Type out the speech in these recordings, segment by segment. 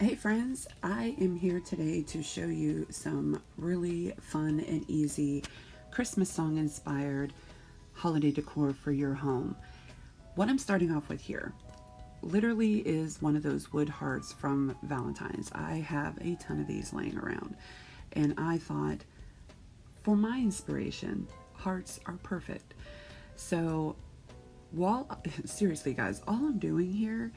Hey friends, I am here today to show you some really fun and easy Christmas song inspired holiday decor for your home. What I'm starting off with here literally is one of those wood hearts from Valentine's. I have a ton of these laying around, and I thought for my inspiration, hearts are perfect. So while seriously guys, all I'm doing here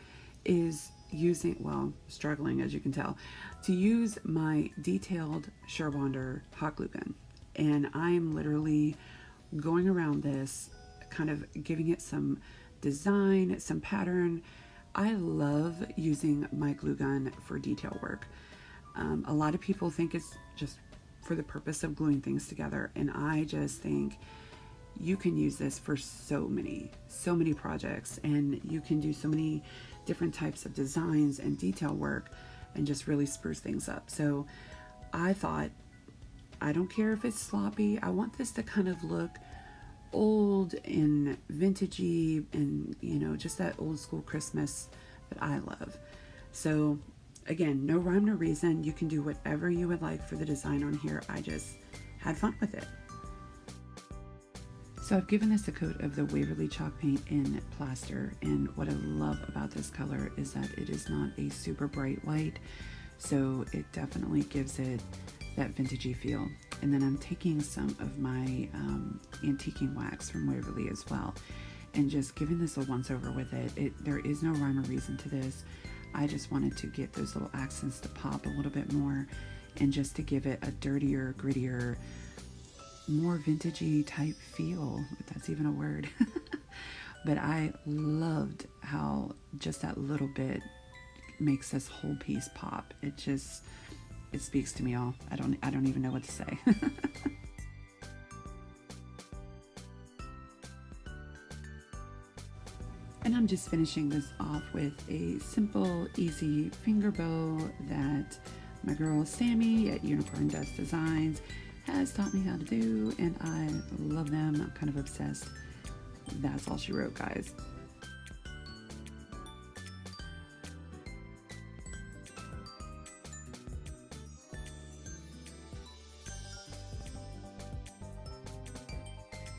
is using, well, struggling as you can tell, to use my detailed Surebonder hot glue gun. And I'm literally going around this, kind of giving it some design, some pattern. I love using my glue gun for detail work. A lot of people think it's just for the purpose of gluing things together, and I just think you can use this for so many projects, and you can do so many different types of designs and detail work and just really spruce things up. So I thought, I don't care if it's sloppy, I want this to kind of look old and vintagey and, you know, just that old school Christmas that I love. So again, no rhyme, no reason. You can do whatever you would like for the design on here. I just had fun with it. So I've given this a coat of the Waverly chalk paint in plaster, and what I love about this color is that it is not a super bright white, so it definitely gives it that vintagey feel. And then I'm taking some of my antiquing wax from Waverly as well, and just giving this a once over with it. There is no rhyme or reason to this. I just wanted to get those little accents to pop a little bit more, and just to give it a dirtier, grittier, more vintagey type feel, if that's even a word. But I loved how just that little bit makes this whole piece pop. It speaks to me all. I don't even know what to say. And I'm just finishing this off with a simple, easy finger bow that my girl Sammy at Unicorn Dust Designs has taught me how to do, and I love them. I'm kind of obsessed. That's all she wrote, guys.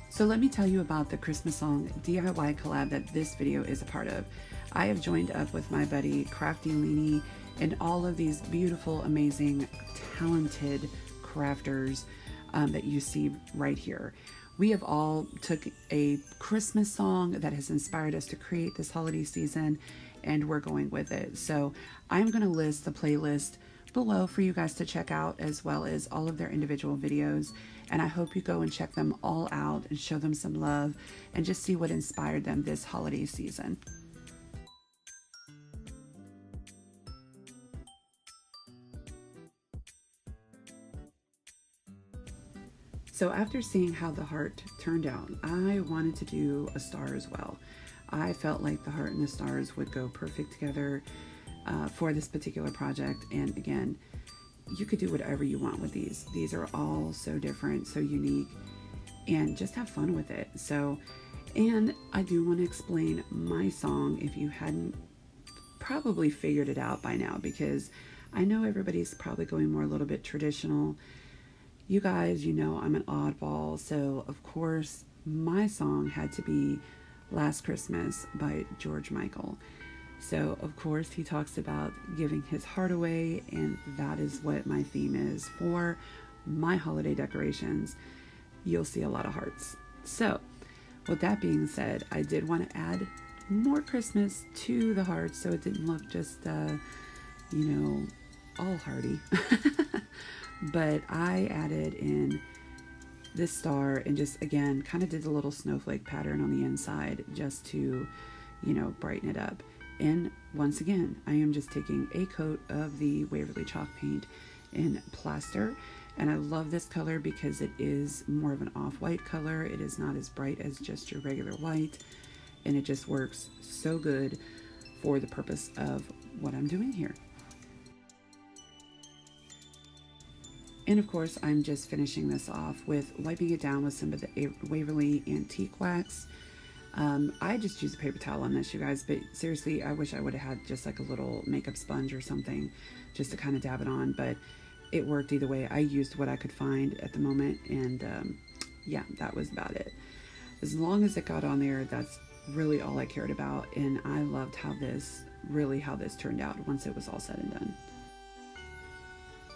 So let me tell you about the Christmas song DIY collab that this video is a part of. I have joined up with my buddy Crafty Leanie and all of these beautiful, amazing, talented crafters that you see right here. We have all took a Christmas song that has inspired us to create this holiday season, and we're going with it. So I'm going to list the playlist below for you guys to check out, as well as all of their individual videos, and I hope you go and check them all out and show them some love and just see what inspired them this holiday season. So after seeing how the heart turned out, I wanted to do a star as well. I felt like the heart and the stars would go perfect together for this particular project. And again, you could do whatever you want with these. These are all so different, so unique, and just have fun with it. So, and I do want to explain my song if you hadn't probably figured it out by now, because I know everybody's probably going more a little bit traditional. You guys, you know I'm an oddball, so of course my song had to be Last Christmas by George Michael. So of course he talks about giving his heart away, and that is what my theme is for my holiday decorations. You'll see a lot of hearts. So with that being said, I did want to add more Christmas to the hearts so it didn't look just you know, all hearty. But I added in this star and just, again, kind of did a little snowflake pattern on the inside just to, you know, brighten it up. And once again, I am just taking a coat of the Waverly chalk paint in plaster. And I love this color because it is more of an off-white color. It is not as bright as just your regular white. And it just works so good for the purpose of what I'm doing here. And of course, I'm just finishing this off with wiping it down with some of the Waverly antique wax. I just use a paper towel on this, you guys, but seriously, I wish I would have had just like a little makeup sponge or something just to kind of dab it on, but it worked either way. I used what I could find at the moment, and yeah, that was about it. As long as it got on there, that's really all I cared about, and I loved how this turned out once it was all said and done.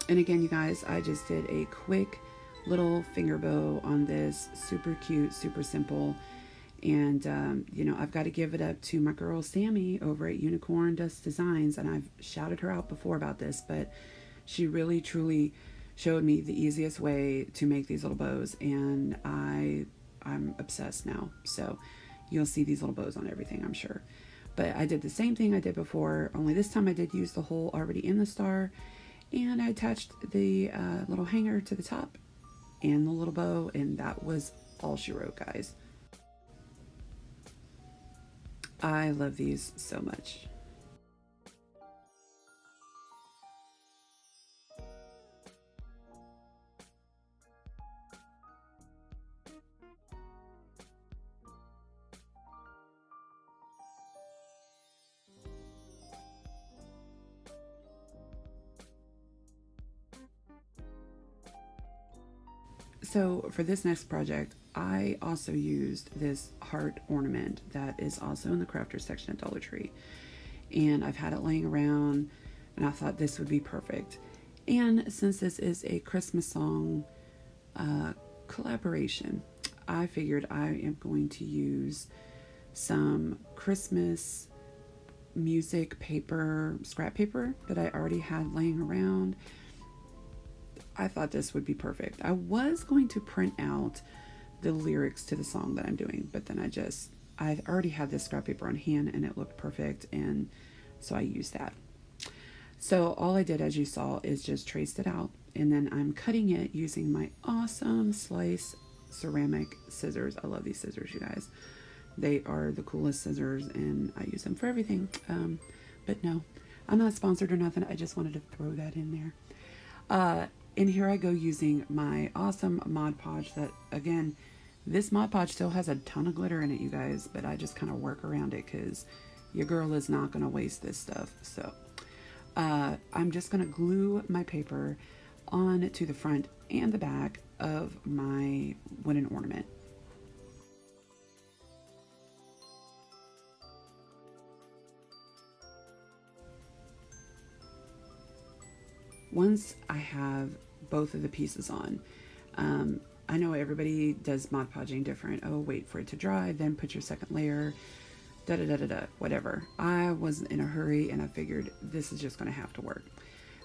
And again, you guys, I just did a quick little finger bow on this, super cute, super simple. And you know, I've got to give it up to my girl Sammy over at Unicorn Dust Designs, and I've shouted her out before about this, but she really truly showed me the easiest way to make these little bows, and I'm obsessed now. So you'll see these little bows on everything, I'm sure. But I did the same thing I did before, only this time I did use the hole already in the star, and I attached the little hanger to the top and the little bow, and that was all she wrote, guys. I love these so much. So for this next project, I also used this heart ornament that is also in the crafters section at Dollar Tree. And I've had it laying around, and I thought this would be perfect. And since this is a Christmas song collaboration, I figured I am going to use some Christmas music paper, scrap paper that I already had laying around. I thought this would be perfect. I was going to print out the lyrics to the song that I'm doing, but then I already had this scrap paper on hand and it looked perfect, and so I used that. So all I did, as you saw, is just traced it out, and then I'm cutting it using my awesome slice ceramic scissors. I love these scissors, you guys. They are the coolest scissors, and I use them for everything. But no, I'm not sponsored or nothing. I just wanted to throw that in there. And here I go using my awesome Mod Podge that, again, this Mod Podge still has a ton of glitter in it, you guys, but I just kind of work around it because your girl is not going to waste this stuff. So I'm just going to glue my paper on to the front and the back of my wooden ornament. Once I have both of the pieces on, I know everybody does Mod Podging different. Oh, wait for it to dry, then put your second layer, whatever. I was in a hurry, and I figured this is just going to have to work.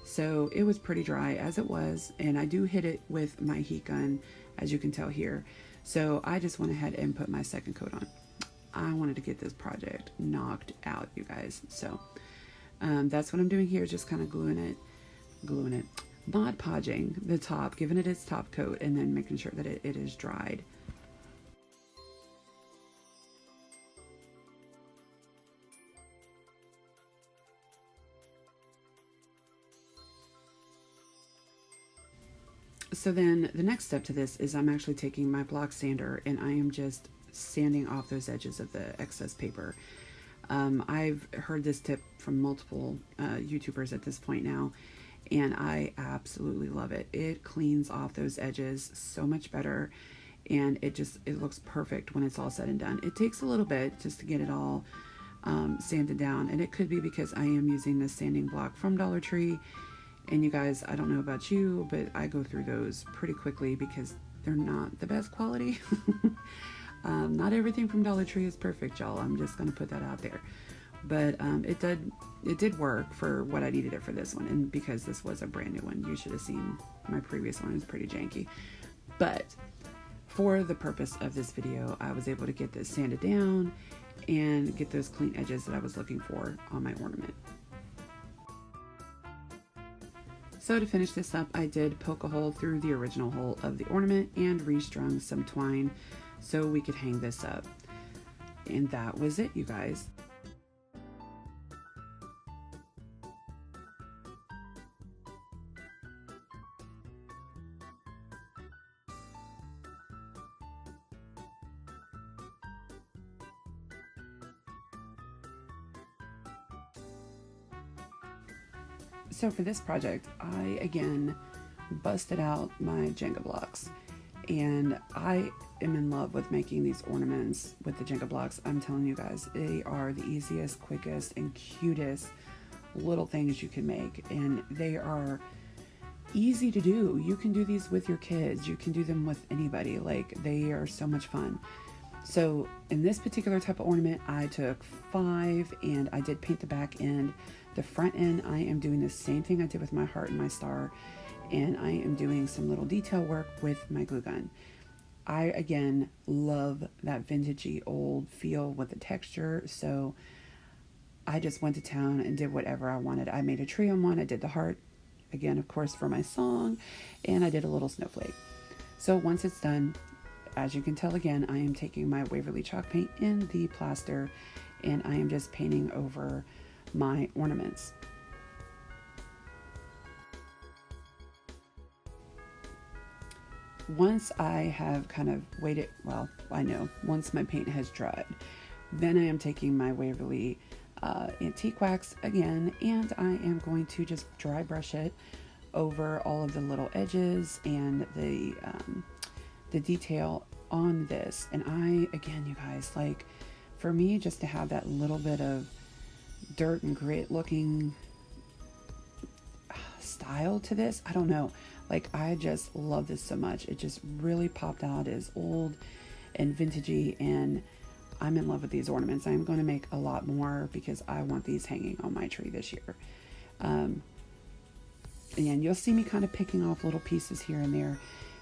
So it was pretty dry as it was, and I do hit it with my heat gun, as you can tell here. So I just went ahead and put my second coat on. I wanted to get this project knocked out, you guys. So that's what I'm doing here, just kind of gluing it, Mod Podging the top, giving it its top coat, and then making sure that it is dried. So then the next step to this is I'm actually taking my block sander, and I am just sanding off those edges of the excess paper. I've heard this tip from multiple YouTubers at this point now, and I absolutely love it. It cleans off those edges so much better, and it looks perfect when it's all said and done. It takes a little bit just to get it all sanded down, and it could be because I am using this sanding block from Dollar Tree. And you guys, I don't know about you, but I go through those pretty quickly because they're not the best quality. Not everything from Dollar Tree is perfect, y'all. I'm just going to put that out there. But it did work for what I needed it for this one. And because this was a brand new one, you should have seen my previous one. It was pretty janky. But for the purpose of this video, I was able to get this sanded down and get those clean edges that I was looking for on my ornament. So to finish this up, I did poke a hole through the original hole of the ornament and restrung some twine so we could hang this up. And that was it, you guys. So for this project, I again busted out my Jenga blocks, and I am in love with making these ornaments with the Jenga blocks. I'm telling you guys, they are the easiest, quickest, and cutest little things you can make, and they are easy to do. You can do these with your kids, you can do them with anybody. Like, they are so much fun. So in this particular type of ornament, I took 5 and I did paint the back end. The front end, I am doing the same thing I did with my heart and my star, and I am doing some little detail work with my glue gun. I again love that vintagey old feel with the texture, so I just went to town and did whatever I wanted. I made a tree on one, I did the heart, again of course for my song, and I did a little snowflake. So once it's done, as you can tell, again, I am taking my Waverly chalk paint in the plaster, and I am just painting over my ornaments. Once I have kind of waited, well, I know, once my paint has dried, then I am taking my Waverly antique wax again, and I am going to just dry brush it over all of the little edges and the detail on this. And I, again, you guys, like, for me, just to have that little bit of dirt and grit looking style to this, I don't know, like, I just love this so much. It just really popped out as old and vintagey, and I'm in love with these ornaments. I'm going to make a lot more because I want these hanging on my tree this year. And you'll see me kind of picking off little pieces here and there.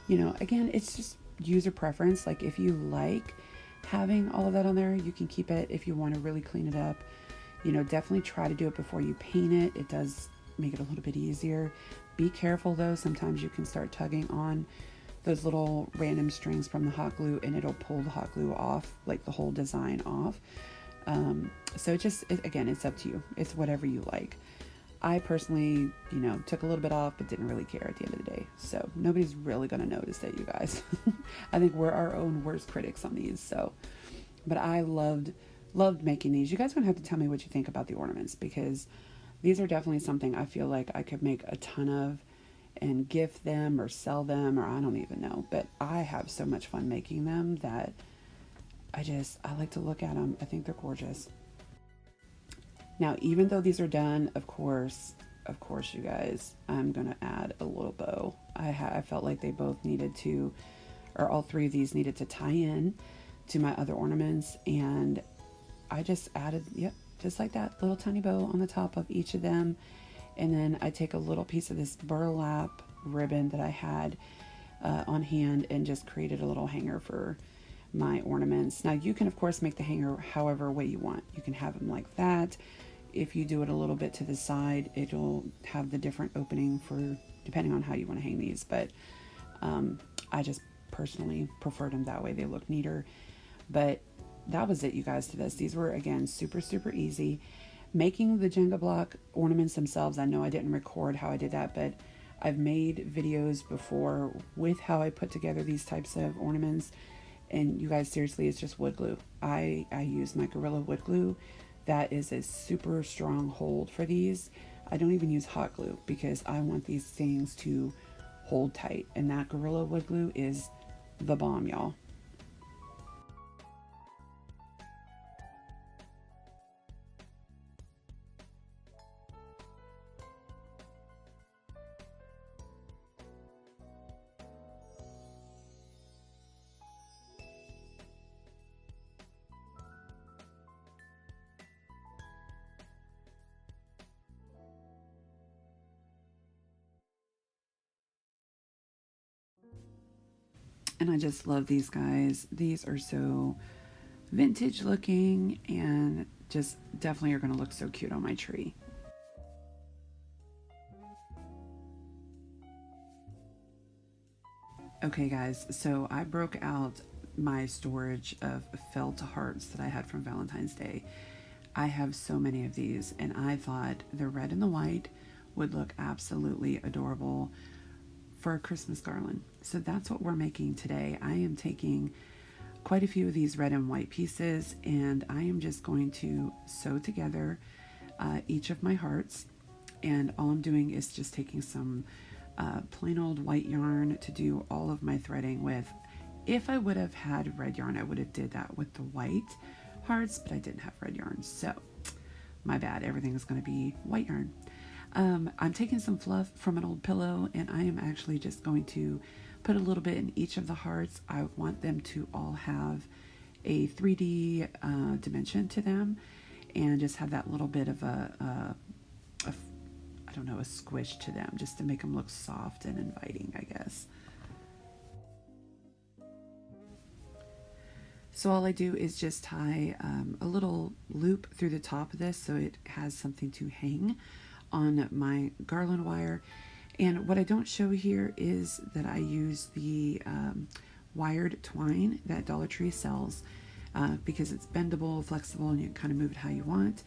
You know, again, it's just user preference. Like, if you like having all of that on there, you can keep it. If you want to really clean it up, you know, definitely try to do it before you paint it. It does make it a little bit easier. Be careful though, sometimes you can start tugging on those little random strings from the hot glue and it'll pull the hot glue off, like the whole design off. So again, it's up to you. It's whatever you like. I personally, you know, took a little bit off, but didn't really care at the end of the day. So nobody's really going to notice it, you guys. I think we're our own worst critics on these. So, but I loved making these. You guys are going to have to tell me what you think about the ornaments, because these are definitely something I feel like I could make a ton of and gift them or sell them, or I don't even know. But I have so much fun making them that I like to look at them. I think they're gorgeous. Now, even though these are done, of course, you guys, I'm going to add a little bow. I felt like they both needed to, or all 3 of these needed to tie in to my other ornaments. And I just added, yep, just like that, little tiny bow on the top of each of them. And then I take a little piece of this burlap ribbon that I had on hand and just created a little hanger for my ornaments. Now, you can, of course, make the hanger however way you want. You can have them like that. If you do it a little bit to the side, it'll have the different opening for depending on how you want to hang these. But I just personally preferred them that way. They look neater. But that was it, you guys, to this. These were, again, super, super easy. Making the Jenga block ornaments themselves, I know I didn't record how I did that, but I've made videos before with how I put together these types of ornaments. And you guys, seriously, it's just wood glue. I use my Gorilla wood glue. That is a super strong hold for these. I don't even use hot glue because I want these things to hold tight. And that Gorilla wood glue is the bomb, y'all. And I just love these guys. These are so vintage looking and just definitely are going to look so cute on my tree. Okay guys, so I broke out my storage of felt hearts that I had from Valentine's Day. I have so many of these, and I thought the red and the white would look absolutely adorable for a Christmas garland. So that's what we're making today. I am taking quite a few of these red and white pieces, and I am just going to sew together each of my hearts. And all I'm doing is just taking some plain old white yarn to do all of my threading with. If I would have had red yarn, I would have did that with the white hearts, but I didn't have red yarn, so my bad. Everything is going to be white yarn. I'm taking some fluff from an old pillow, and I am actually just going to put a little bit in each of the hearts. I want them to all have a 3D dimension to them, and just have that little bit of a I don't know, a squish to them, just to make them look soft and inviting, I guess. So all I do is just tie a little loop through the top of this so it has something to hang on my garland wire. And what I don't show here is that I use the wired twine that Dollar Tree sells because it's bendable, flexible, and you can kind of move it how you want.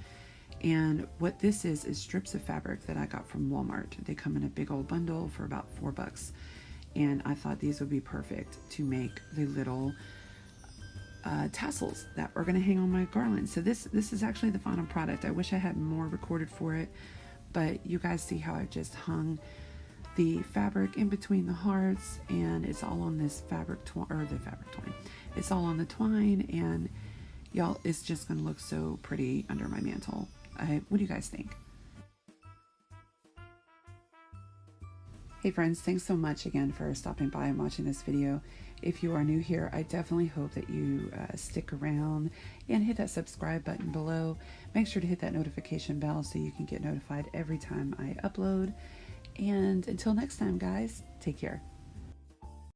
And what this is strips of fabric that I got from Walmart. They come in a big old bundle for about $4. And I thought these would be perfect to make the little tassels that are going to hang on my garland. So this is actually the final product. I wish I had more recorded for it, but you guys see how I just hung the fabric in between the hearts, and it's all on this fabric twine. It's all on the twine, and y'all, it's just going to look so pretty under my mantle. What do you guys think? Hey friends, thanks so much again for stopping by and watching this video. If you are new here, I definitely hope that you stick around and hit that subscribe button below. Make sure to hit that notification bell so you can get notified every time I upload. And until next time, guys, take care.